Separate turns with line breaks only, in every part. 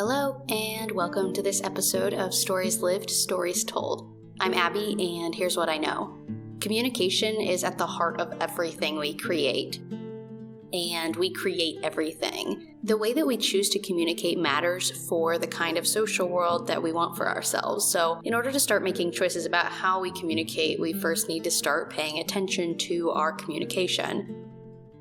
Hello, and welcome to this episode of Stories Lived, Stories Told. I'm Abby, and here's what I know. Communication is at the heart of everything we create. And we create everything. The way that we choose to communicate matters for the kind of social world that we want for ourselves. So in order to start making choices about how we communicate, we first need to start paying attention to our communication.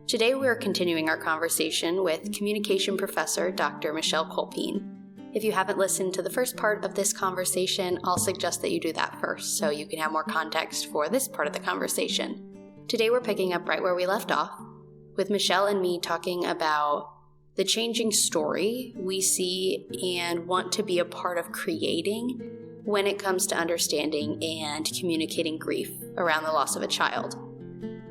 Today we are continuing our conversation with communication professor Dr. Michelle Colpean. If you haven't listened to the first part of this conversation, I'll suggest that you do that first so you can have more context for this part of the conversation. Today we're picking up right where we left off, with Michelle and me talking about the changing story we see and want to be a part of creating when it comes to understanding and communicating grief around the loss of a child.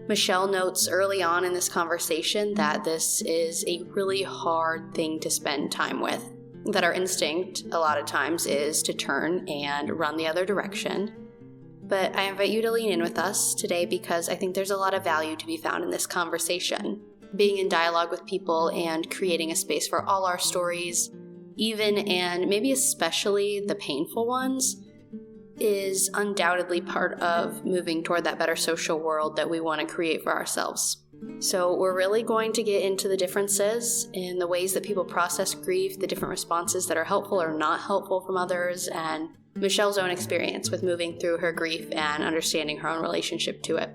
Michelle notes early on in this conversation that this is a really hard thing to spend time with, that our instinct a lot of times is to turn and run the other direction. But I invite you to lean in with us today because I think there's a lot of value to be found in this conversation. Being in dialogue with people and creating a space for all our stories, even and maybe especially the painful ones, is undoubtedly part of moving toward that better social world that we want to create for ourselves. So we're really going to get into the differences in the ways that people process grief, the different responses that are helpful or not helpful from others, and Michelle's own experience with moving through her grief and understanding her own relationship to it.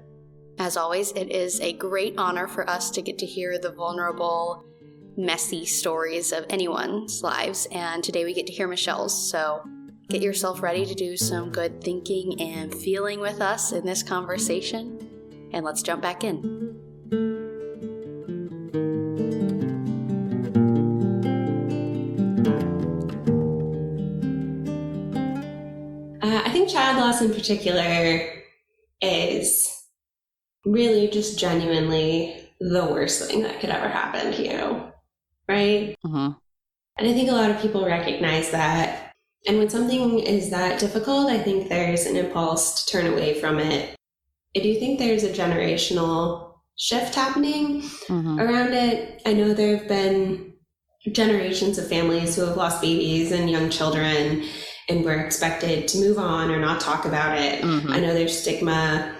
As always, it is a great honor for us to get to hear the vulnerable, messy stories of anyone's lives, and today we get to hear Michelle's, so get yourself ready to do some good thinking and feeling with us in this conversation, and let's jump back in.
I think child loss in particular is really just genuinely the worst thing that could ever happen to you, right?
Mm-hmm.
And I think a lot of people recognize that. And when something is that difficult, I think there's an impulse to turn away from it. I do think there's a generational shift happening around it. I know there have been generations of families who have lost babies and young children and were expected to move on or not talk about it. I know there's stigma,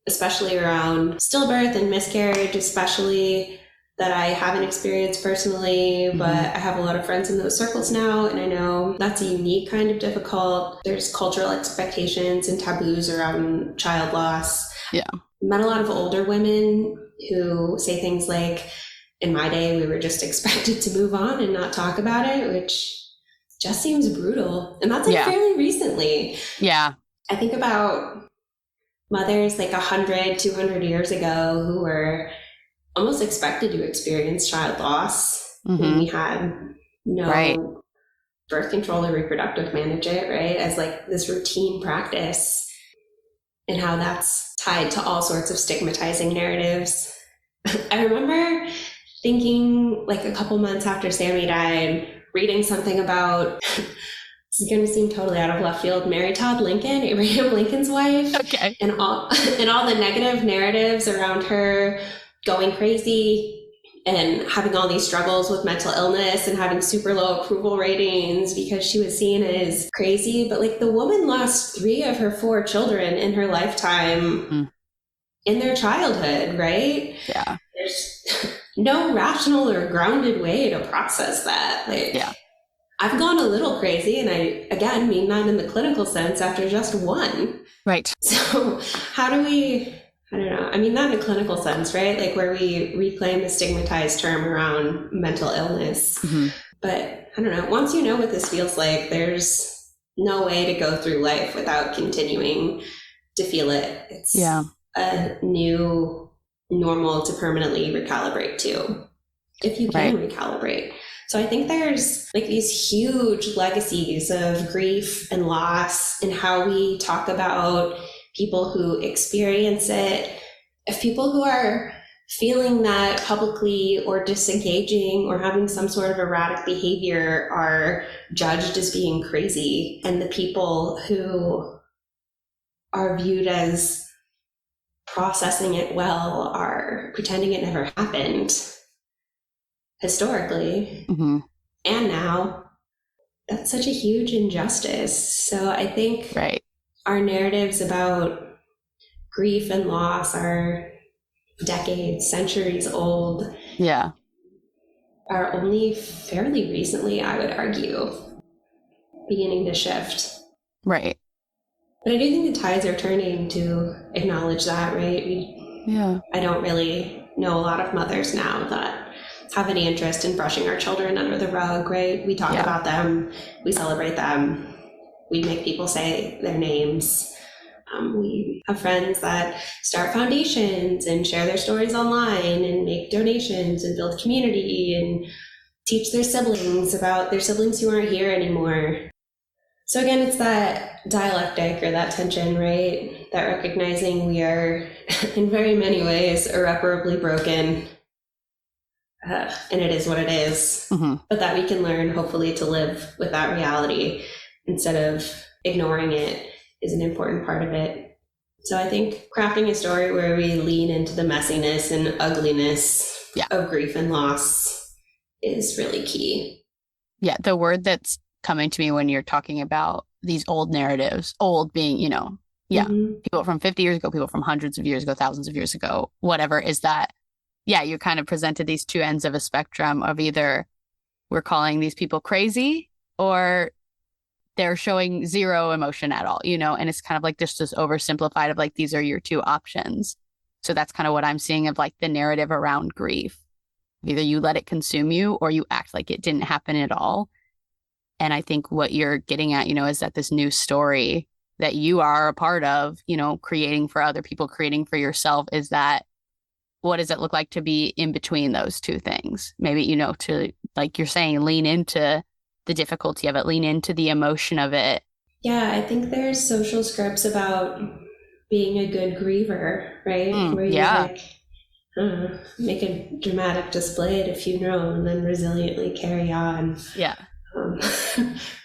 especially around stillbirth and miscarriage, especially, that I haven't experienced personally, but I have a lot of friends in those circles now, and I know that's a unique kind of difficult. There's cultural expectations and taboos around child loss.
Yeah.
Met a lot of older women who say things like, in my day, we were just expected to move on and not talk about it, which just seems brutal. And that's fairly recently.
Yeah. I
think about mothers like 100, 200 years ago who were almost expected to experience child loss when we had no birth control or reproductive management, right? As like this routine practice, and how that's tied to all sorts of stigmatizing narratives. I remember thinking like a couple months after Sami died, reading something about, this is going to seem totally out of left field, Mary Todd Lincoln, Abraham Lincoln's wife, and all the negative narratives around her going crazy and having all these struggles with mental illness and having super low approval ratings because she was seen as crazy. But like the woman lost 3 of her 4 children in her lifetime in their childhood, right?
Yeah.
There's no rational or grounded way to process that. I've gone a little crazy, and I, again, mean that in the clinical sense after just 1.
Right.
So how do we... I don't know. I mean, not in a clinical sense, right? Like where we reclaim the stigmatized term around mental illness. But I don't know. Once you know what this feels like, there's no way to go through life without continuing to feel it. It's a new normal to permanently recalibrate to, if you can recalibrate. So I think there's like these huge legacies of grief and loss and how we talk about people who experience it, if people who are feeling that publicly or disengaging or having some sort of erratic behavior are judged as being crazy, and the people who are viewed as processing it well are pretending it never happened historically and now. that's such a huge injustice. So I think our narratives about grief and loss are decades, centuries old.
Yeah.
Are only fairly recently, I would argue, beginning to shift.
Right.
But I do think the tides are turning to acknowledge that, right? I don't really know a lot of mothers now that have any interest in brushing our children under the rug, right? We talk about them, we celebrate them, we make people say their names. We have friends that start foundations and share their stories online and make donations and build community and teach their siblings about their siblings who aren't here anymore. So again, it's that dialectic or that tension, right? That recognizing we are in very many ways irreparably broken. And it is what it is, but that we can learn hopefully to live with that reality instead of ignoring it is an important part of it. So I think crafting a story where we lean into the messiness and ugliness of grief and loss is really key.
Yeah, the word that's coming to me when you're talking about these old narratives, old being, people from 50 years ago, people from hundreds of years ago, thousands of years ago, whatever, is that, you kind of presented these two ends of a spectrum of either we're calling these people crazy or they're showing zero emotion at all, and it's kind of like this oversimplified of like, these are your two options. So that's kind of what I'm seeing of like the narrative around grief. Either you let it consume you or you act like it didn't happen at all. And I think what you're getting at, is that this new story that you are a part of, creating for other people, creating for yourself, is that what does it look like to be in between those two things? Maybe, to, like you're saying, lean into the difficulty of it, lean into the emotion of it.
Yeah, I think there's social scripts about being a good griever, right? Where you make a dramatic display at a funeral and then resiliently carry on.
Yeah.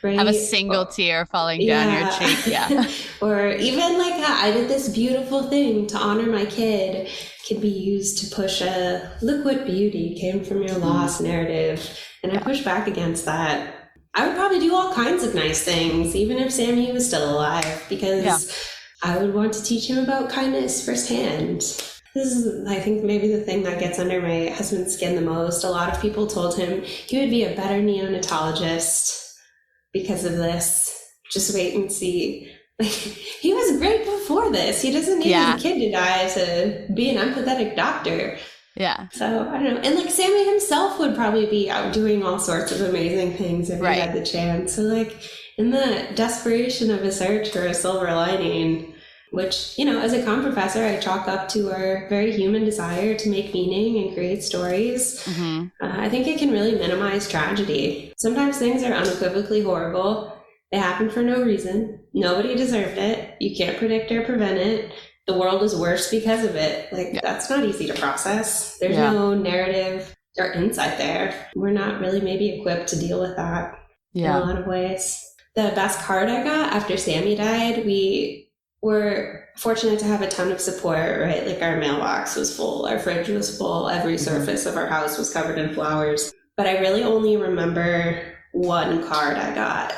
Right?
Have a single tear falling down your cheek. Yeah.
Or even like I did this beautiful thing to honor my kid can be used to push a look what beauty came from your loss narrative. And I push back against that. I would probably do all kinds of nice things, even if Sami was still alive, because I would want to teach him about kindness firsthand. This is, I think, maybe the thing that gets under my husband's skin the most. A lot of people told him he would be a better neonatologist because of this. Just wait and see. Like, he was great before this. He doesn't need his kid to die to be an empathetic doctor.
Yeah.
So, I don't know. And like Sami himself would probably be out doing all sorts of amazing things if he had the chance. So like in the desperation of a search for a silver lining, which, as a comm professor, I chalk up to our very human desire to make meaning and create stories. I think it can really minimize tragedy. Sometimes things are unequivocally horrible. They happen for no reason. Nobody deserved it. You can't predict or prevent it. The world is worse because of it. That's not easy to process. There's no narrative or insight there. We're not really maybe equipped to deal with that in a lot of ways. The best card I got after Sami died, we were fortunate to have a ton of support, right? Like our mailbox was full, our fridge was full, every surface of our house was covered in flowers. But I really only remember one card I got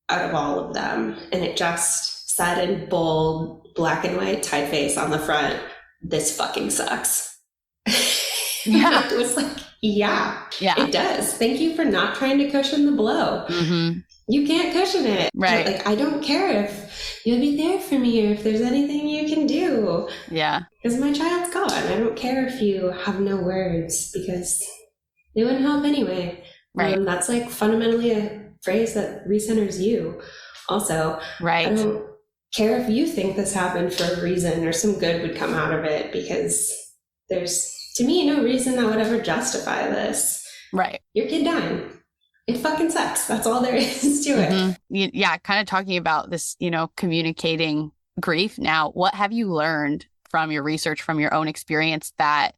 out of all of them. And it just said in bold, black and white typeface on the front, "This fucking sucks." It was like, it does. Thank you for not trying to cushion the blow. You can't cushion it.
Right.
Like, I don't care if you'll be there for me or if there's anything you can do.
Yeah.
Because my child's gone. I don't care if you have no words because they wouldn't help anyway.
Right.
That's like fundamentally a phrase that recenters you also.
Right.
I don't care if you think this happened for a reason or some good would come out of it, because there's, to me, no reason that would ever justify this.
Right.
Your kid dying. It fucking sucks. That's all there is to it.
Yeah. Kind of talking about this, communicating grief. Now, what have you learned from your research, from your own experience, that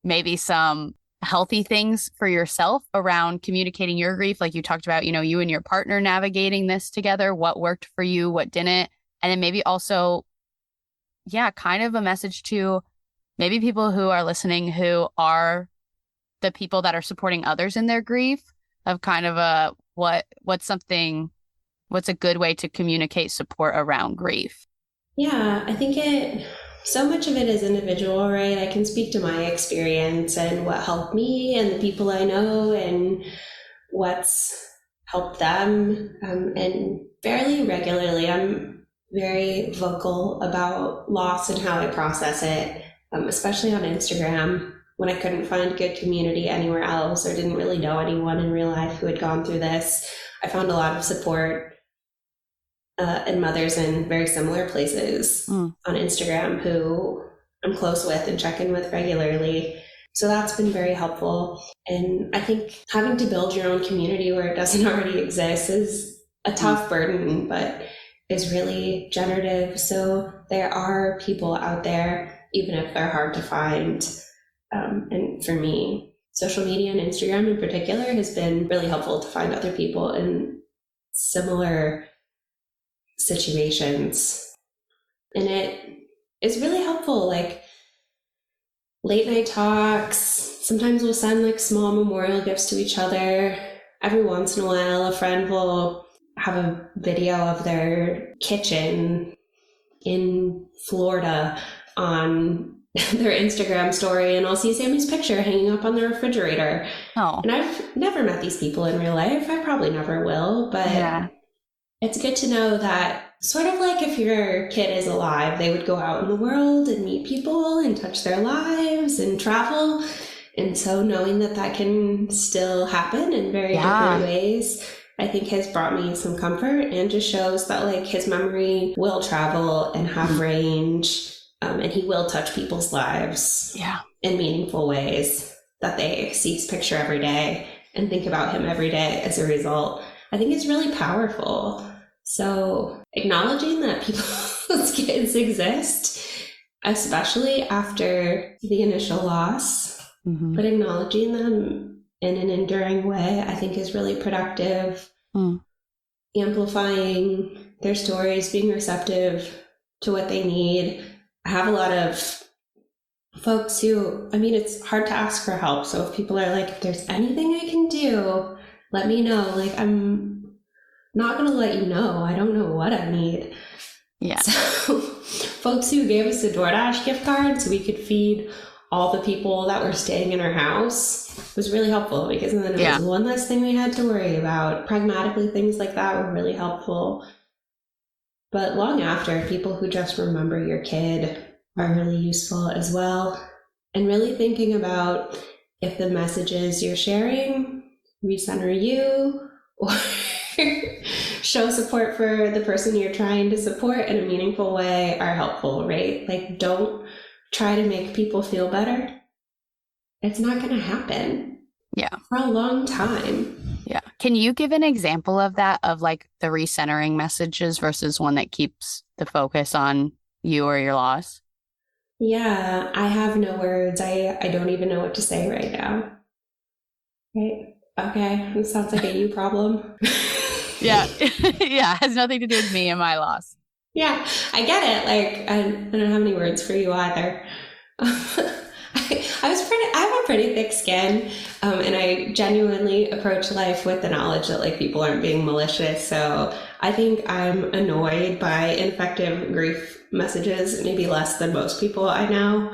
maybe some healthy things for yourself around communicating your grief? Like you talked about, you and your partner navigating this together, what worked for you, what didn't. And then maybe also, kind of a message to maybe people who are listening who are the people that are supporting others in their grief,
of kind of what's a good way to communicate support around grief?
Yeah, I think so much of it is individual, right? I can speak to my experience and what helped me and the people I know and what's helped them. And fairly regularly, I'm very vocal about loss and how I process it, especially on Instagram. When I couldn't find a good community anywhere else or didn't really know anyone in real life who had gone through this, I found a lot of support and mothers in very similar places on Instagram who I'm close with and check in with regularly. So that's been very helpful. And I think having to build your own community where it doesn't already exist is a tough burden, but is really generative. So there are people out there, even if they're hard to find. And for me, social media and Instagram in particular has been really helpful to find other people in similar situations. And it is really helpful, like late night talks. Sometimes we'll send like small memorial gifts to each other. Every once in a while, a friend will have a video of their kitchen in Florida on their Instagram story, and I'll see Sammy's picture hanging up on the refrigerator.
Oh.
And I've never met these people in real life. I probably never will, but it's good to know that, sort of like if your kid is alive, they would go out in the world and meet people and touch their lives and travel. And so knowing that that can still happen in very different ways, I think has brought me some comfort and just shows that like his memory will travel and have range. And he will touch people's lives in meaningful ways, that they see his picture every day and think about him every day as a result. I think it's really powerful. So acknowledging that people's kids exist, especially after the initial loss, but acknowledging them in an enduring way, I think is really productive. Amplifying their stories, being receptive to what they need. I have a lot of folks who, I mean, it's hard to ask for help. So if people are like, if there's anything I can do, let me know. Like, I'm not going to let you know. I don't know what I need.
Yeah.
So folks who gave us a DoorDash gift card so we could feed all the people that were staying in our house was really helpful, because then it was one less thing we had to worry about. Pragmatically, things like that were really helpful. But long after, people who just remember your kid are really useful as well. And really thinking about if the messages you're sharing recenter you or show support for the person you're trying to support in a meaningful way are helpful, right? Like, don't try to make people feel better. It's not going to happen.
Yeah.
For a long time.
Yeah. Can you give an example of that, of like the recentering messages versus one that keeps the focus on you or your loss?
Yeah, I have no words. I don't even know what to say right now. Right? Okay. This sounds like a you problem.
Yeah. Yeah. It has nothing to do with me and my loss.
Yeah, I get it. Like, I don't have any words for you either. I have a pretty thick skin, and I genuinely approach life with the knowledge that like people aren't being malicious. So I think I'm annoyed by ineffective grief messages, maybe less than most people I know.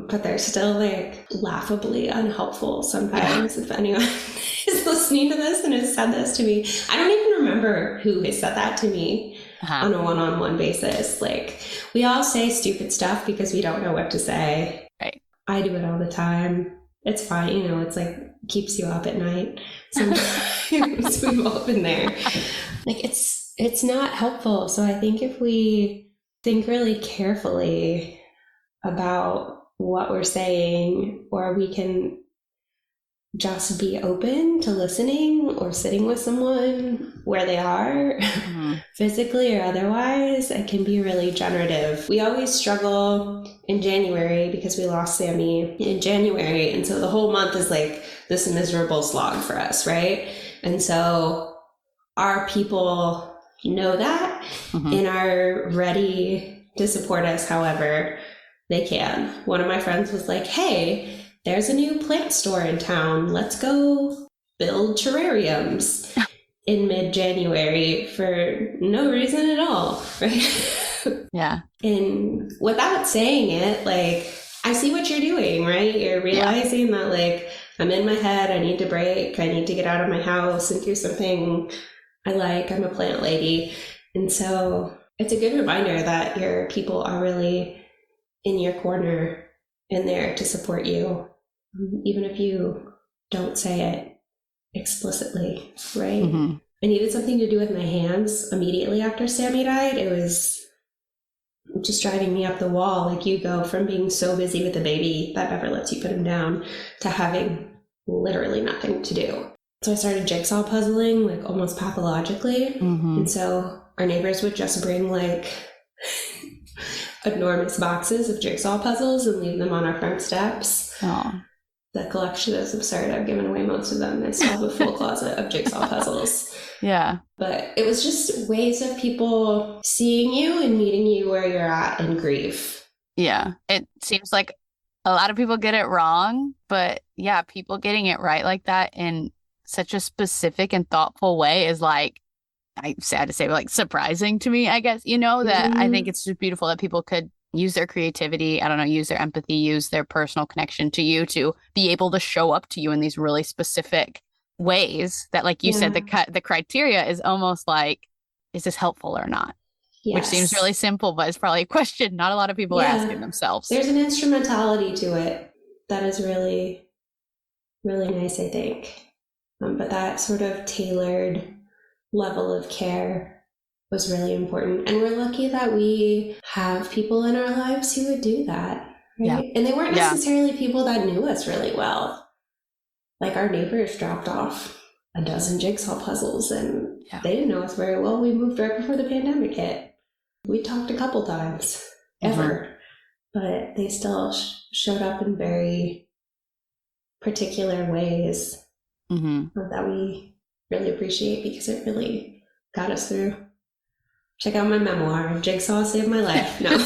But they're still like laughably unhelpful sometimes. If anyone is listening to this and has said this to me, I don't even remember who has said that to me on a one-on-one basis. Like, we all say stupid stuff because we don't know what to say.
Right.
I do it all the time. It's fine. You know, it's like keeps you up at night. Sometimes we've all been there. Like, it's not helpful. So I think if we think really carefully about what we're saying, or we can just be open to listening or sitting with someone where they are, physically or otherwise, it can be really generative. We always struggle in January because we lost Sami in January. And so the whole month is like this miserable slog for us, right? And so our people know that and are ready to support us however they can. One of my friends was like, hey, there's a new plant store in town. Let's go build terrariums in mid-January for no reason at all, right?
Yeah.
And without saying it, like, I see what you're doing, right? You're realizing that, like, I'm in my head, I need to break, I need to get out of my house and do something I like. I'm a plant lady. And so it's a good reminder that your people are really in your corner and there to support you, even if you don't say it explicitly, right?
Mm-hmm.
I needed something to do with my hands immediately after Sami died. It was just driving me up the wall. Like, you go from being so busy with the baby that never lets you put him down to having literally nothing to do. So I started jigsaw puzzling, like, almost pathologically.
Mm-hmm.
And so our neighbors would just bring, like, enormous boxes of jigsaw puzzles and leave them on our front steps.
Oh.
The collection is absurd. I've given away most of them. I still have a full closet of jigsaw puzzles.
Yeah.
But it was just ways of people seeing you and meeting you where you're at in grief.
Yeah. It seems like a lot of people get it wrong, but yeah, people getting it right like that in such a specific and thoughtful way is, like, I sad to say, but, like, surprising to me, I guess, that I think it's just beautiful that people could use their creativity, I don't know, use their empathy, use their personal connection to you to be able to show up to you in these really specific ways that, like you said, the criteria is almost like, is this helpful or not?
Yes.
Which seems really simple, but it's probably a question not a lot of people are asking themselves.
There's an instrumentality to it that is really, really nice, I think. But that sort of tailored level of care was really important. And we're lucky that we have people in our lives who would do that. Right?
Yeah.
And they weren't necessarily people that knew us really well. Like, our neighbors dropped off a dozen jigsaw puzzles and they didn't know us very well. We moved right before the pandemic hit. We talked a couple times, ever, but they still showed up in very particular ways that we really appreciate because it really got us through. Check out my memoir, Jigsaw Saved My Life. No.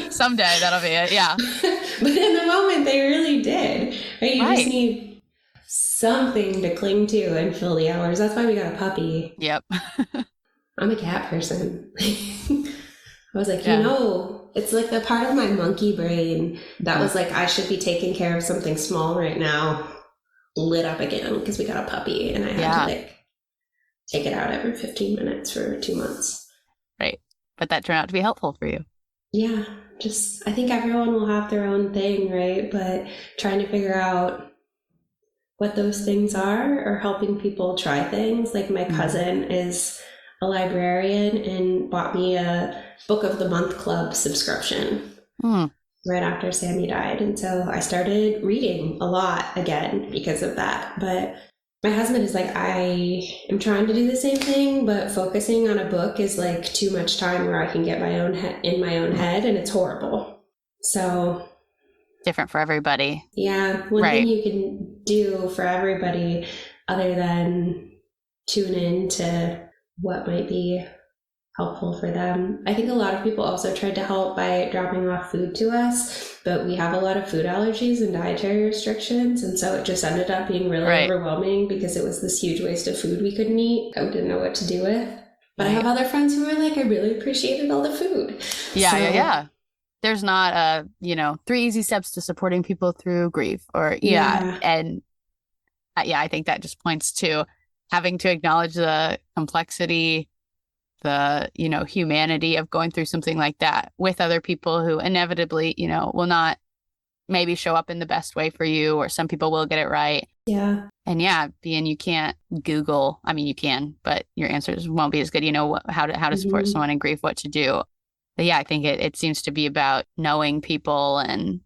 Someday that'll be it, yeah.
But in the moment, they really did. Right? You just need something to cling to and fill the hours. That's why we got a puppy.
Yep.
I'm a cat person. I was like, it's like the part of my monkey brain that was like, I should be taking care of something small right now, lit up again because we got a puppy and I had to, like, take it out every 15 minutes for 2 months.
Right. But that turned out to be helpful for you.
Yeah. I think everyone will have their own thing, right? But trying to figure out what those things are or helping people try things. Like, my cousin is a librarian and bought me a Book of the Month Club subscription right after Sami died. And so I started reading a lot again because of that. But my husband is like, I am trying to do the same thing, but focusing on a book is like too much time where I can get my own in my own head, and it's horrible. So
different for everybody.
Yeah. One thing you can do for everybody other than tune in to what might be helpful for them. I think a lot of people also tried to help by dropping off food to us, but we have a lot of food allergies and dietary restrictions, and so it just ended up being really overwhelming because it was this huge waste of food we couldn't eat that we didn't know what to do with. But I have other friends who were like, I really appreciated all the food.
Yeah. There's not 3 easy steps to supporting people through grief and I think that just points to having to acknowledge the complexity, the, humanity of going through something like that with other people who inevitably, will not maybe show up in the best way for you, or some people will get it right.
Yeah.
And you can't Google, you can, but your answers won't be as good. How to support someone in grief, what to do. But I think it seems to be about knowing people and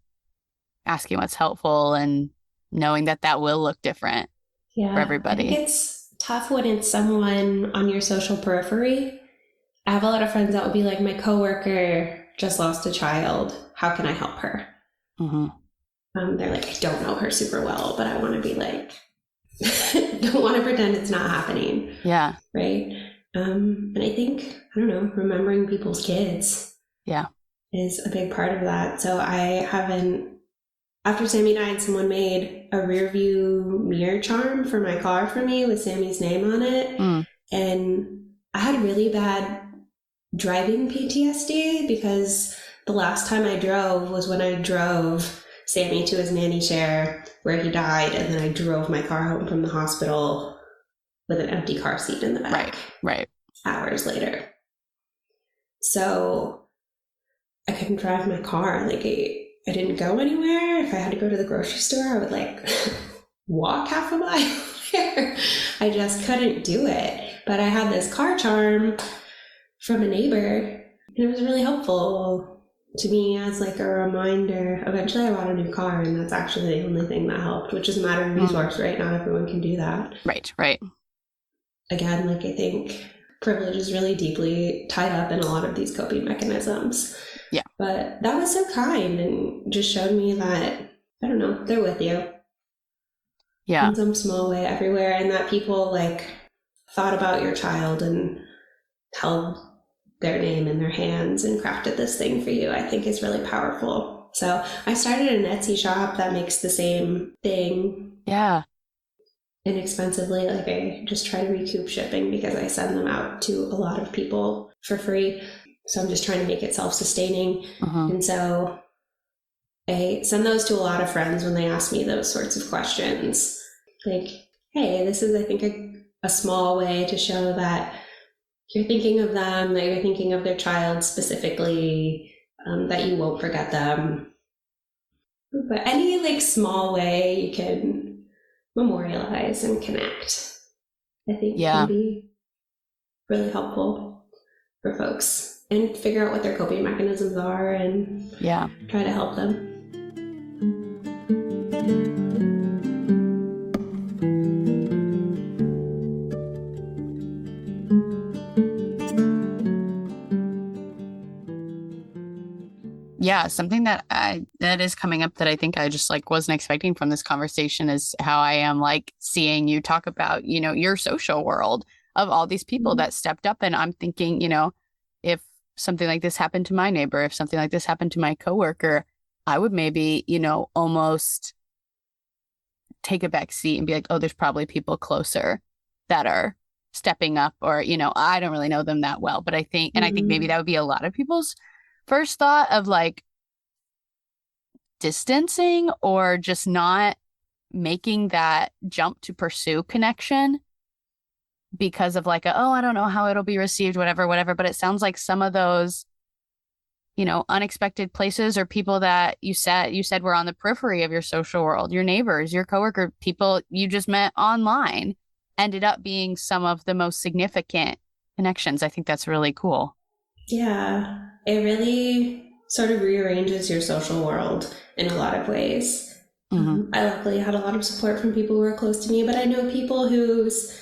asking what's helpful and knowing that will look different for everybody.
I think it's tough when it's someone on your social periphery. I have a lot of friends that will be like, my coworker just lost a child. How can I help her? They're like, I don't know her super well, but I want to be like, don't want to pretend it's not happening.
Yeah.
Right. And I think, remembering people's kids is a big part of that. So I haven't after Sammy died, someone made a rear view mirror charm for my car for me with Sammy's name on it. And I had really bad driving PTSD because the last time I drove was when I drove Sammy to his nanny chair where he died, and then I drove my car home from the hospital with an empty car seat in the back.
Right.
Hours later. So I couldn't drive my car. Like, I didn't go anywhere. If I had to go to the grocery store, I would like walk half a mile there. I just couldn't do it. But I had this car charm from a neighbor, and it was really helpful to me as like a reminder. Eventually I bought a new car, and that's actually the only thing that helped, which is a matter of resource, right? Not everyone can do that.
Right.
Again, like, I think privilege is really deeply tied up in a lot of these coping mechanisms.
Yeah.
But that was so kind and just showed me that, I don't know, they're with you.
Yeah.
In some small way everywhere, and that people like thought about your child and held their name in their hands and crafted this thing for you, I think is really powerful. So I started an Etsy shop that makes the same thing.
Yeah.
Inexpensively. Like, I just try to recoup shipping because I send them out to a lot of people for free. So I'm just trying to make it self-sustaining. And so I send those to a lot of friends when they ask me those sorts of questions. Like, hey, this is, I think, a small way to show that you're thinking of them, that you're thinking of their child specifically, that you won't forget them. But any like small way you can memorialize and connect, I think can be really helpful for folks, and figure out what their coping mechanisms are and try to help them.
Yeah, something that is coming up that I think I just like wasn't expecting from this conversation is how I am like seeing you talk about, you know, your social world of all these people that stepped up. And I'm thinking, you know, if something like this happened to my neighbor, if something like this happened to my coworker, I would maybe, you know, almost take a back seat and be like, oh, there's probably people closer that are stepping up, or, you know, I don't really know them that well. But I think, and I think maybe that would be a lot of people's first thought of like distancing or just not making that jump to pursue connection because of like, oh, I don't know how it'll be received, whatever. But it sounds like some of those, you know, unexpected places or people that you said were on the periphery of your social world, your neighbors, your coworker, people you just met online, ended up being some of the most significant connections. I think that's really cool.
Yeah, it really sort of rearranges your social world in a lot of ways. I luckily had a lot of support from people who were close to me, but I know people who's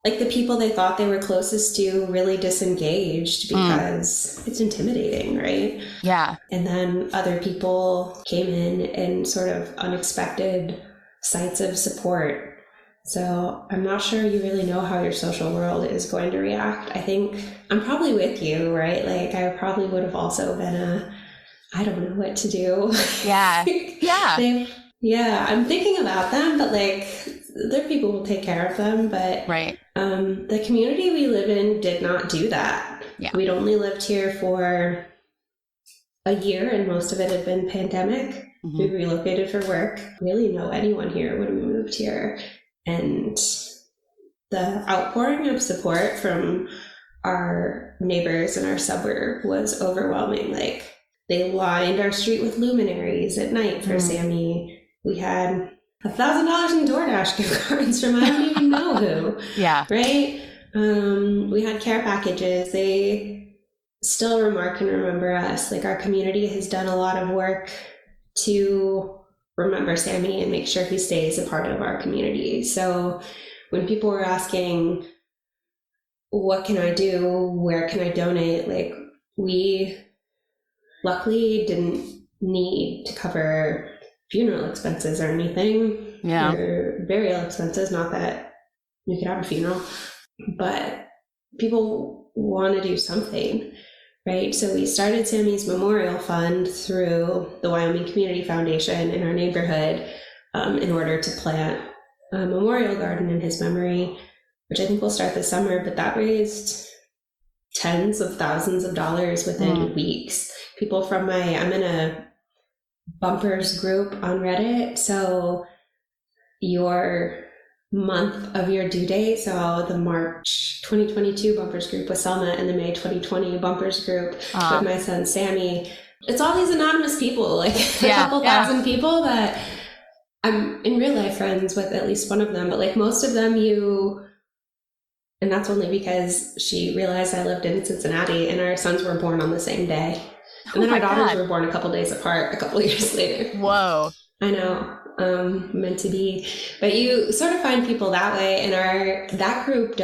like the people they thought they were closest to really disengaged because it's intimidating, right?
Yeah.
And then other people came in sort of unexpected sites of support. So I'm not sure you really know how your social world is going to react. I think I'm probably with you, right? Like, I probably would have also been I don't know what to do.
Yeah.
Yeah. I'm thinking about them, but like, other people will take care of them. But the community we live in did not do that. Yeah. We'd only lived here for a year, and most of it had been pandemic. We relocated for work. Really know anyone here when we moved here. And the outpouring of support from our neighbors in our suburb was overwhelming. Like, they lined our street with luminaries at night for Sami. We had $1,000 in DoorDash gift cards from I don't even know who. Yeah. Right? We had care packages. They still remark and remember us. Like, our community has done a lot of work to remember Sami and make sure he stays a part of our community. So when people were asking, what can I do? Where can I donate? Like, we luckily didn't need to cover funeral expenses or anything. Yeah. Or burial expenses, not that you could have a funeral, but people want to do something, right? So we started Sami's memorial fund through the Wyoming Community Foundation in our neighborhood in order to plant a memorial garden in his memory, which I think will start this summer, but that raised tens of thousands of dollars within weeks. People from I'm in a bumpers group on Reddit, so your month of your due date, so the March 2022 bumpers group with Salma and the May 2020 bumpers group with my son Sami, it's all these anonymous people, like a couple thousand people that I'm in real life friends with, at least one of them, but like most of them and that's only because she realized I lived in Cincinnati and our sons were born on the same day. And then our daughters were born a couple days apart a couple of years later.
Whoa.
I know. Meant to be. But you sort of find people that way. And that group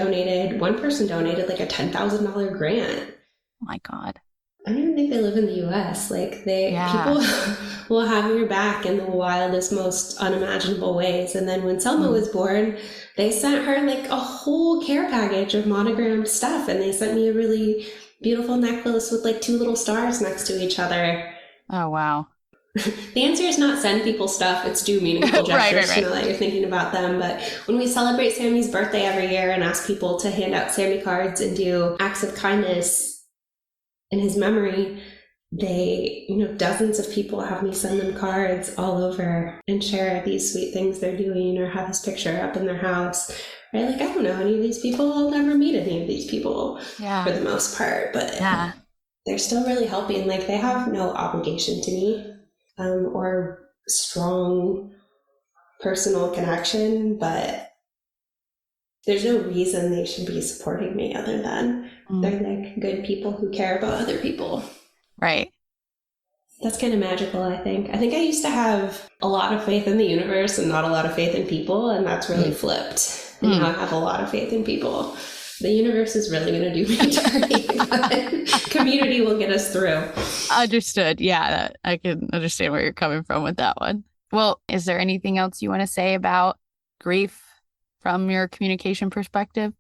one person donated like a $10,000 grant.
Oh my God.
I don't even think they live in the US. Like people will have your back in the wildest, most unimaginable ways. And then when Selma was born, they sent her like a whole care package of monogrammed stuff. And they sent me a really beautiful necklace with like 2 little stars next to each other.
Oh, wow.
The answer is not send people stuff. It's do meaningful gestures to know that you're thinking about them. But when we celebrate Sami's birthday every year and ask people to hand out Sami cards and do acts of kindness in his memory, dozens of people have me send them cards all over and share these sweet things they're doing or have his picture up in their house. Right? Like, I don't know any of these people. I'll never meet any of these people for the most part, but they're still really helping. Like, they have no obligation to me or strong personal connection, but there's no reason they should be supporting me other than they're like good people who care about other people.
Right.
That's kind of magical, I think. I think I used to have a lot of faith in the universe and not a lot of faith in people, and that's really flipped. And now I have a lot of faith in people. The universe is really going to do me dirty, but community will get us through.
Understood. Yeah, I can understand where you're coming from with that one. Well, is there anything else you want to say about grief from your communication perspective?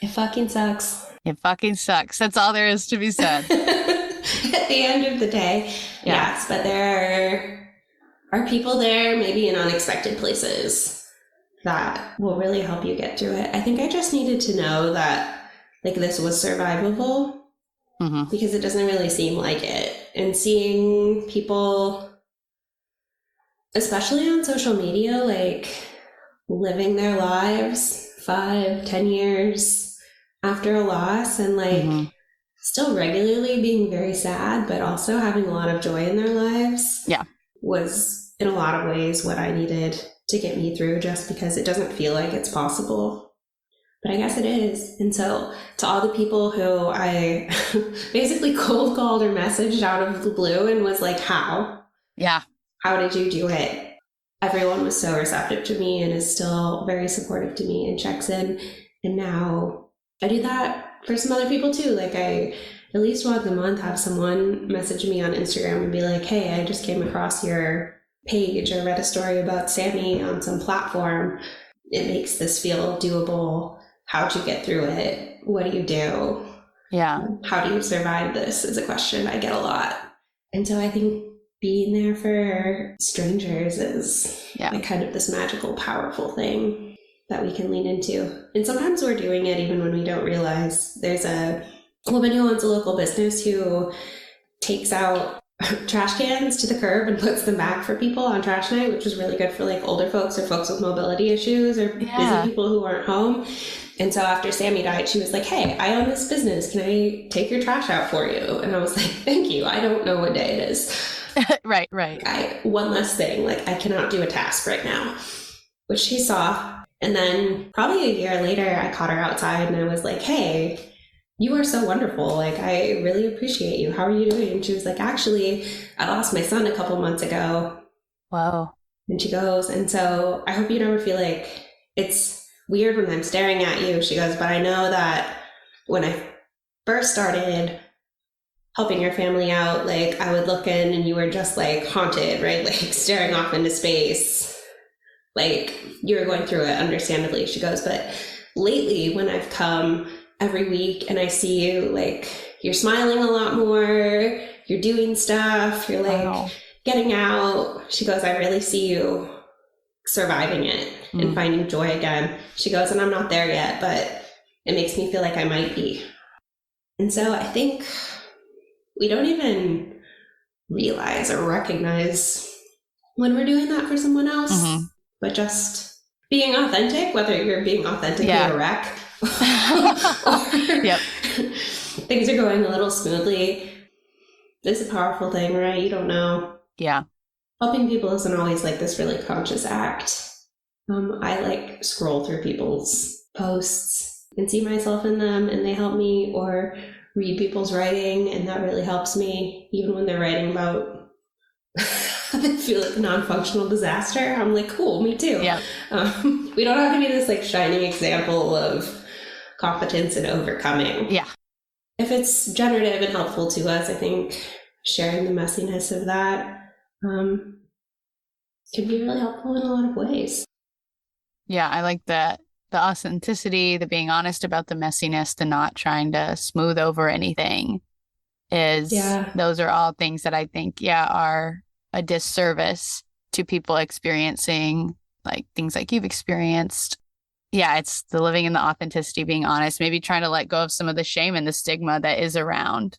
It fucking sucks.
It fucking sucks. That's all there is to be said.
At the end of the day, yes, but there are people there, maybe in unexpected places, that will really help you get through it. I think I just needed to know that like this was survivable because it doesn't really seem like it. And seeing people, especially on social media, like living their lives 5-10 years after a loss and like still regularly being very sad, but also having a lot of joy in their lives was in a lot of ways what I needed to get me through, just because it doesn't feel like it's possible. But I guess it is. And so to all the people who I basically cold called or messaged out of the blue and was like, how? Yeah. How did you do it? Everyone was so receptive to me and is still very supportive to me and checks in. And now I do that for some other people too. Like I at least once a month have someone message me on Instagram and be like, hey, I just came across your page or read a story about Sami on some platform. It makes this feel doable. How'd you get through it? What do you do? Yeah. How do you survive this is a question I get a lot. And so I think being there for strangers is like kind of this magical, powerful thing that we can lean into. And sometimes we're doing it even when we don't realize. There's a woman who owns a local business who takes out trash cans to the curb and puts them back for people on trash night, which is really good for like older folks or folks with mobility issues or busy people who aren't home. And so after Sami died, she was like, hey, I own this business. Can I take your trash out for you? And I was like, thank you. I don't know what day it is.
Right.
One less thing, like I cannot do a task right now, which she saw. And then probably a year later, I caught her outside and I was like, hey, you are so wonderful. Like, I really appreciate you. How are you doing? And she was like, actually, I lost my son a couple months ago. Wow. And she goes, and so I hope you never feel like it's weird when I'm staring at you. She goes, but I know that when I first started helping your family out, like I would look in and you were just like haunted, right? Like staring off into space. Like you were going through it, understandably. She goes, but lately when I've come, every week and I see you, like, you're smiling a lot more, you're doing stuff, you're like
Wow.
getting out. She goes, I really see you surviving it and finding joy again. She goes, and I'm not there yet, but it makes me feel like I might be. And so I think we don't even realize or recognize when we're doing that for someone else, but just being authentic, whether you're being authentically a wreck or things are going a little smoothly. It's a powerful thing, right? You don't know.
Yeah.
Helping people isn't always like this really conscious act. I like scroll through people's posts and see myself in them, and they help me, or read people's writing, and that really helps me, even when they're writing about I feel like a non-functional disaster. I'm like, cool, me too.
Yeah.
We don't have to be this like shining example of competence and overcoming.
Yeah.
If it's generative and helpful to us, I think sharing the messiness of that can be really helpful in a lot of ways.
Yeah, I like that. The authenticity, the being honest about the messiness, the not trying to smooth over anything those are all things that I think, are a disservice to people experiencing like things like you've experienced. Yeah, it's the living in the authenticity, being honest, maybe trying to let go of some of the shame and the stigma that is around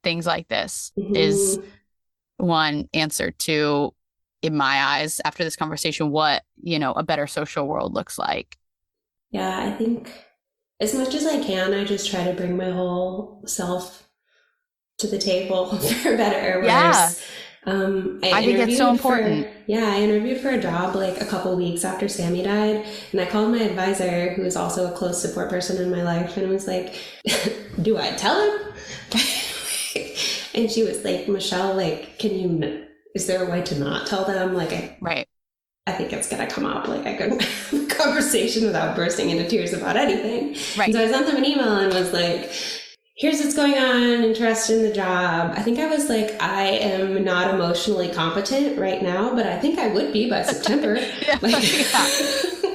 things like this is one answer to, in my eyes, after this conversation, what, a better social world looks like.
Yeah, I think as much as I can, I just try to bring my whole self to the table, for better or worse.
Yeah. I think it's so important.
I interviewed for a job like a couple weeks after Sami died, and I called my advisor, who is also a close support person in my life, and was like, do I tell him? And she was like, Michelle, like, is there a way to not tell them? Like, I think it's going to come up. Like, I couldn't have a conversation without bursting into tears about anything.
Right.
And so I sent them an email and was like, here's what's going on, interested in the job. I think I was like, I am not emotionally competent right now, but I think I would be by September.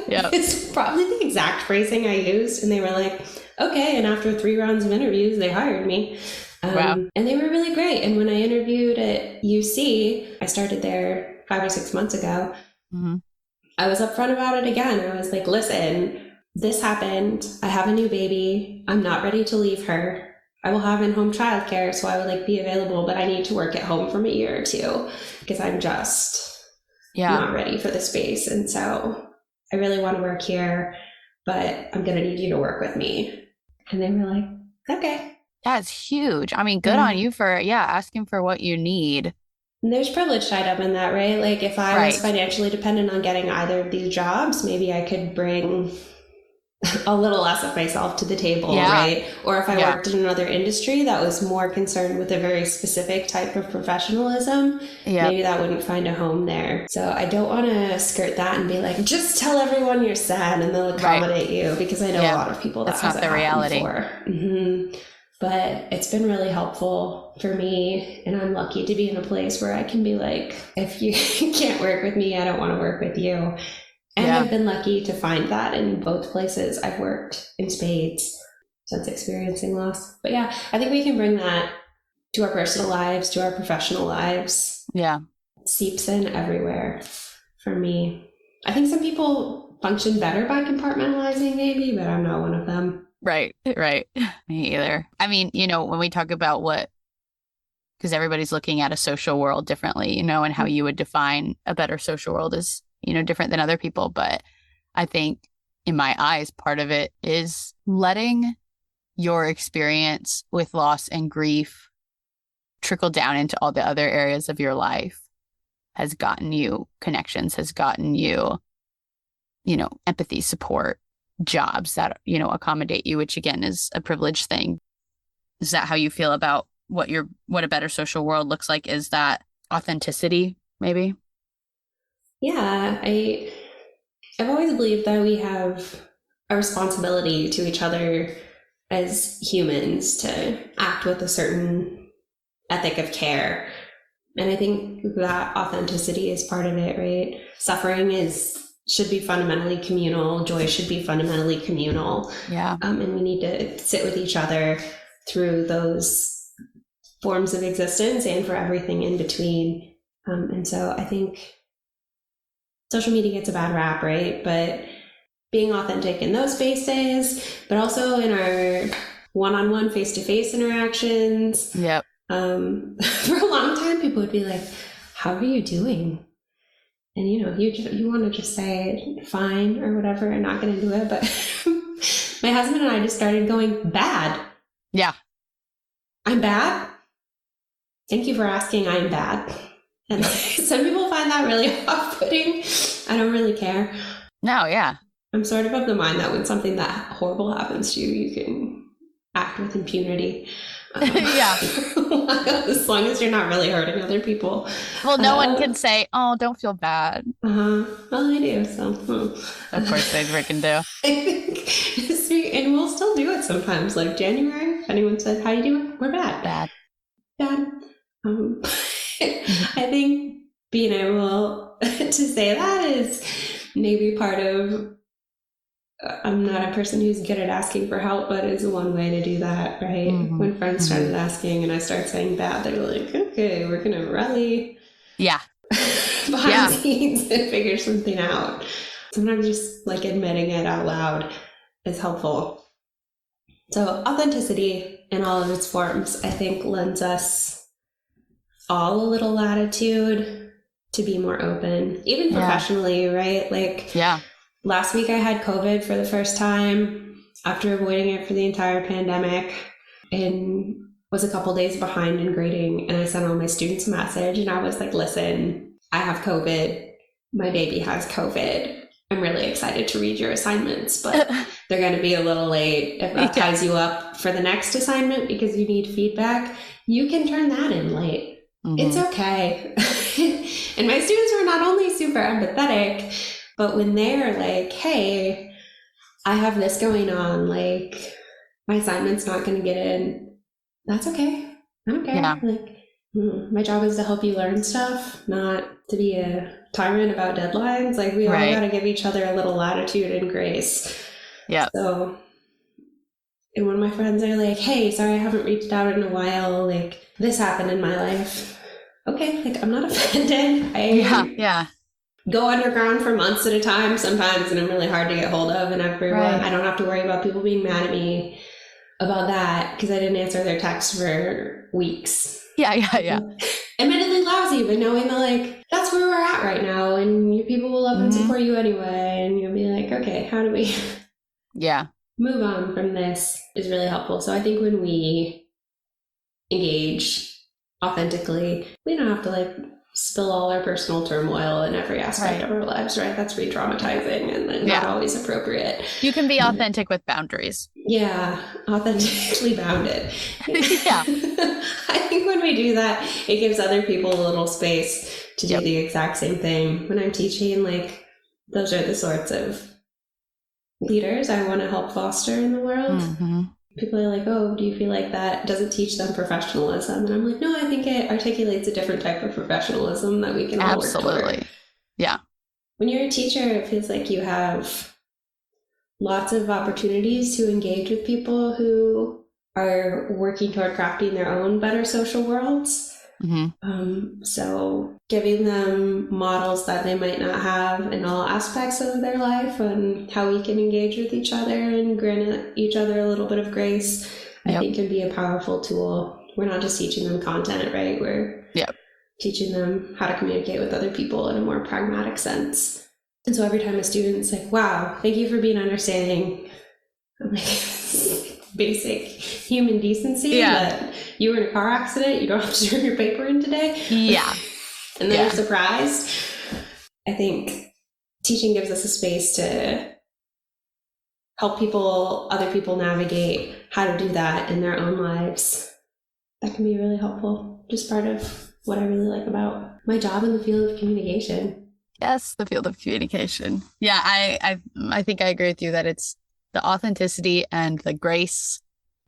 It's probably the exact phrasing I used. And they were like, okay. And after 3 rounds of interviews, they hired me. And they were really great. And when I interviewed at UC, I started there 5 or 6 months ago. I was upfront about it again. I was like, listen, this happened. I have a new baby. I'm not ready to leave her. I will have in-home childcare, so I would be available, but I need to work at home from a year or 2 because I'm just not ready for the space. And so I really want to work here, but I'm going to need you to work with me. And they were like, okay.
That's huge. I mean, good on you for, asking for what you need.
And there's privilege tied up in that, right? Like if I was financially dependent on getting either of these jobs, maybe I could bring a little less of myself to the table, right? Or if I worked in another industry that was more concerned with a very specific type of professionalism, maybe that wouldn't find a home there. So I don't want to skirt that and be like, just tell everyone you're sad and they'll accommodate you, because I know a lot of people that's not the reality. But it's been really helpful for me, and I'm lucky to be in a place where I can be like, if you can't work with me, I don't want to work with you. And I've been lucky to find that in both places I've worked in spades since experiencing loss. But I think we can bring that to our personal lives, to our professional lives. Yeah. It seeps in everywhere for me. I think some people function better by compartmentalizing maybe, but I'm not one of them.
Right. Me either. I mean, when we talk about because everybody's looking at a social world differently, and how you would define a better social world is, different than other people. But I think in my eyes, part of it is letting your experience with loss and grief trickle down into all the other areas of your life has gotten you connections, has gotten you, empathy, support, jobs that, accommodate you, which again is a privileged thing. Is that how you feel about what a better social world looks like? Is that authenticity, maybe?
Yeah, I've always believed that we have a responsibility to each other as humans to act with a certain ethic of care. And I think that authenticity is part of it, right? Suffering is should be fundamentally communal. Joy should be fundamentally communal.
Yeah.
And we need to sit with each other through those forms of existence and for everything in between. And so I think social media gets a bad rap, right? But being authentic in those spaces, but also in our one-on-one, face-to-face interactions.
Yep.
For a long time, people would be like, how are you doing? And, you know, you want to just say fine or whatever and not get into it. But my husband and I just started going, bad.
Yeah.
I'm bad. Thank you for asking. I'm bad. And some people find that really off-putting. I don't really care.
No, yeah.
I'm sort of the mind that when something that horrible happens to you, you can act with impunity.
Yeah.
As long as you're not really hurting other people.
Well, no one can say, oh, don't feel bad.
Well, I do. So,
Of course they freaking do.
I think, and we'll still do it sometimes. Like January, if anyone said, how you doing? We're bad. Bad. I think being able to say that is maybe part of, I'm not a person who's good at asking for help, but it's one way to do that, right? Mm-hmm. When friends started asking and I start saying bad, they're like, okay, we're going to rally behind the scenes and figure something out. Sometimes just like admitting it out loud is helpful. So authenticity in all of its forms, I think, lends us all a little latitude to be more open, even professionally, right? Like, last week I had COVID for the first time after avoiding it for the entire pandemic and was a couple days behind in grading. And I sent all my students a message and I was like, listen, I have COVID. My baby has COVID. I'm really excited to read your assignments, but they're going to be a little late. If that ties you up for the next assignment because you need feedback, you can turn that in late. Mm-hmm. It's okay. And my students were not only super empathetic, but when they're like, hey, I have this going on, like my assignment's not going to get in, that's okay. I don't care. Yeah. Like, my job is to help you learn stuff, not to be a tyrant about deadlines. Like we all got to give each other a little latitude and grace. Yeah. So, and when my friends are like, hey, sorry, I haven't reached out in a while. Like this happened in my life. Okay. Like I'm not offended. I go underground for months at a time sometimes, and I'm really hard to get hold of. And everyone, I don't have to worry about people being mad at me about that because I didn't answer their text for weeks. Yeah. Admittedly lousy, but knowing that like that's where we're at right now, and your people will love and support you anyway, and you'll be like, okay, how do we move on from this is really helpful. So I think when we engage authentically, we don't have to like spill all our personal turmoil in every aspect of our lives, right? That's re-traumatizing and not always appropriate.
You can be authentic with boundaries.
Yeah, authentically bounded. I think when we do that, it gives other people a little space to do the exact same thing. When I'm teaching, like, those are the sorts of leaders I want to help foster in the world. Mm-hmm. People are like, oh, do you feel like that doesn't teach them professionalism? And I'm like, no, I think it articulates a different type of professionalism that we can all work toward. Yeah. When you're a teacher, it feels like you have lots of opportunities to engage with people who are working toward crafting their own better social worlds. Mm-hmm. So giving them models that they might not have in all aspects of their life and how we can engage with each other and grant each other a little bit of grace, I think can be a powerful tool. We're not just teaching them content, right? We're teaching them how to communicate with other people in a more pragmatic sense. And so every time a student's like, wow, thank you for being understanding. I'm like, basic human decency that you were in a car accident, you don't have to turn your paper in today. Yeah. And then you're surprised. I think teaching gives us a space to help other people navigate how to do that in their own lives. That can be really helpful. Just part of what I really like about my job in the field of communication.
Yes, the field of communication. Yeah, I think I agree with you that it's the authenticity and the grace,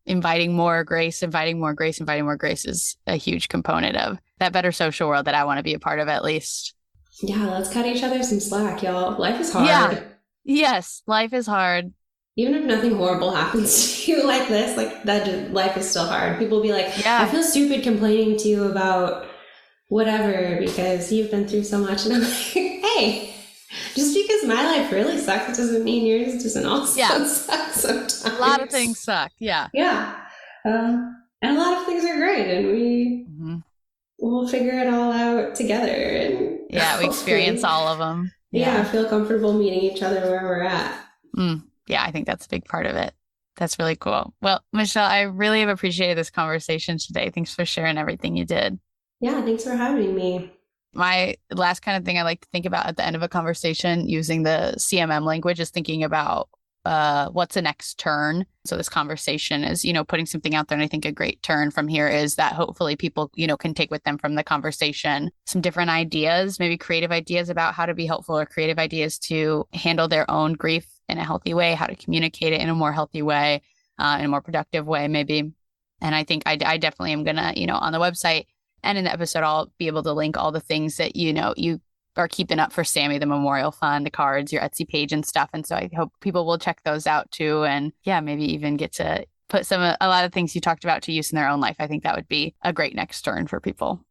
inviting more grace is a huge component of that better social world that I want to be a part of, at least.
Yeah, let's cut each other some slack, y'all. Life is hard.
Yeah. Yes, life is hard.
Even if nothing horrible happens to you like this, like that, life is still hard. People will be like,
Yeah.
I feel stupid complaining to you about whatever because you've been through so much. And I'm like, hey, just because my life really sucks doesn't mean yours doesn't also suck sometimes.
A lot of things suck. Yeah.
Yeah. And a lot of things are great, and we'll figure it all out together. And
we experience all of them.
Yeah, feel comfortable meeting each other where we're at.
Yeah, I think that's a big part of it. That's really cool. Well, Michelle, I really have appreciated this conversation today. Thanks for sharing everything you did.
Yeah, thanks for having me.
My last kind of thing I like to think about at the end of a conversation using the CMM language is thinking about what's the next turn. So this conversation is, putting something out there. And I think a great turn from here is that hopefully people, can take with them from the conversation some different ideas, maybe creative ideas about how to be helpful or creative ideas to handle their own grief in a healthy way, how to communicate it in a more healthy way, in a more productive way, maybe. And I think I definitely am going to, on the website and in the episode, I'll be able to link all the things that, you are keeping up for Sami, the memorial fund, the cards, your Etsy page and stuff. And so I hope people will check those out too. And maybe even get to put a lot of things you talked about to use in their own life. I think that would be a great next turn for people.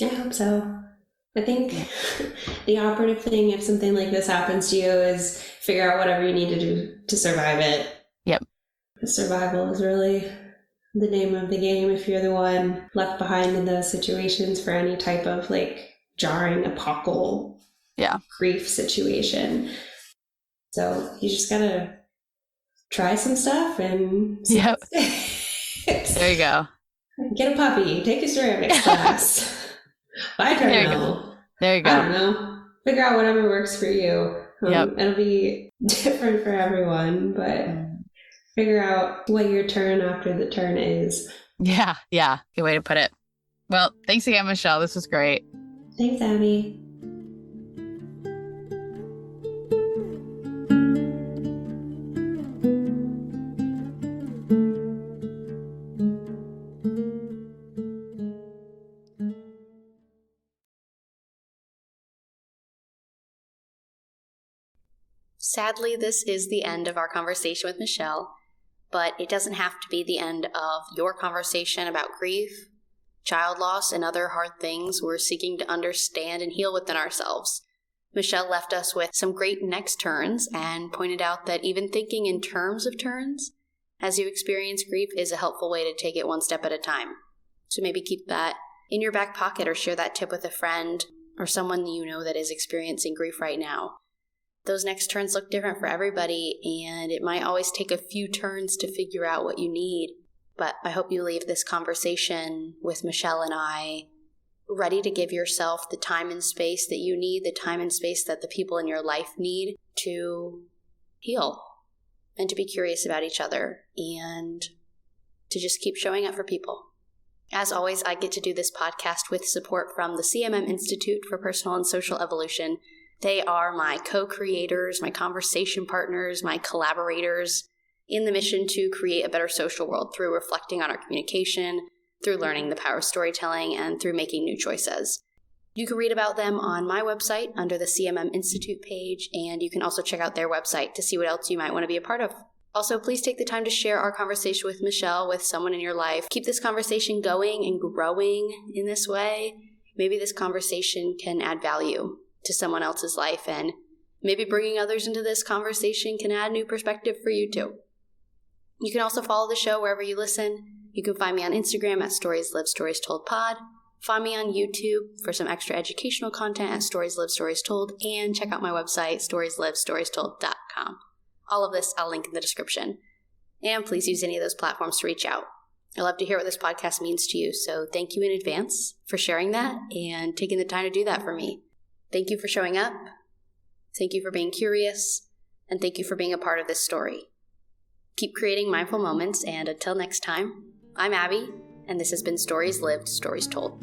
I hope so. I think the operative thing, if something like this happens to you, is figure out whatever you need to do to survive it.
Yep.
Survival is really the name of the game if you're the one left behind in those situations for any type of jarring, apocalyptic grief situation. So you just gotta try some stuff and
there you go.
Get a puppy, take a ceramics class. Buy a treadmill.
There you go.
I don't know. Figure out whatever works for you. It'll be different for everyone, but figure out what your turn after the turn is. Yeah.
Good way to put it. Well, thanks again, Michelle. This was great.
Thanks, Abby.
Sadly, this is the end of our conversation with Michelle, but it doesn't have to be the end of your conversation about grief, child loss, and other hard things we're seeking to understand and heal within ourselves. Michelle left us with some great next turns and pointed out that even thinking in terms of turns as you experience grief is a helpful way to take it one step at a time. So maybe keep that in your back pocket or share that tip with a friend or someone you know that is experiencing grief right now. Those next turns look different for everybody, and it might always take a few turns to figure out what you need. But I hope you leave this conversation with Michelle and I ready to give yourself the time and space that you need, the time and space that the people in your life need to heal and to be curious about each other and to just keep showing up for people. As always, I get to do this podcast with support from the CMM Institute for Personal and Social Evolution. They are my co-creators, my conversation partners, my collaborators in the mission to create a better social world through reflecting on our communication, through learning the power of storytelling, and through making new choices. You can read about them on my website under the CMM Institute page, and you can also check out their website to see what else you might want to be a part of. Also, please take the time to share our conversation with Michelle with someone in your life. Keep this conversation going and growing in this way. Maybe this conversation can add value to someone else's life, and maybe bringing others into this conversation can add new perspective for you too. You can also follow the show wherever you listen. You can find me on Instagram at Stories Live Stories Told Pod. Find me on YouTube for some extra educational content at Stories Live Stories Told, and check out my website, storieslivestoriestold.com. All of this I'll link in the description. And please use any of those platforms to reach out. I love to hear what this podcast means to you, so thank you in advance for sharing that and taking the time to do that for me. Thank you for showing up. Thank you for being curious. And thank you for being a part of this story. Keep creating mindful moments, and until next time, I'm Abby, and this has been Stories Lived, Stories Told.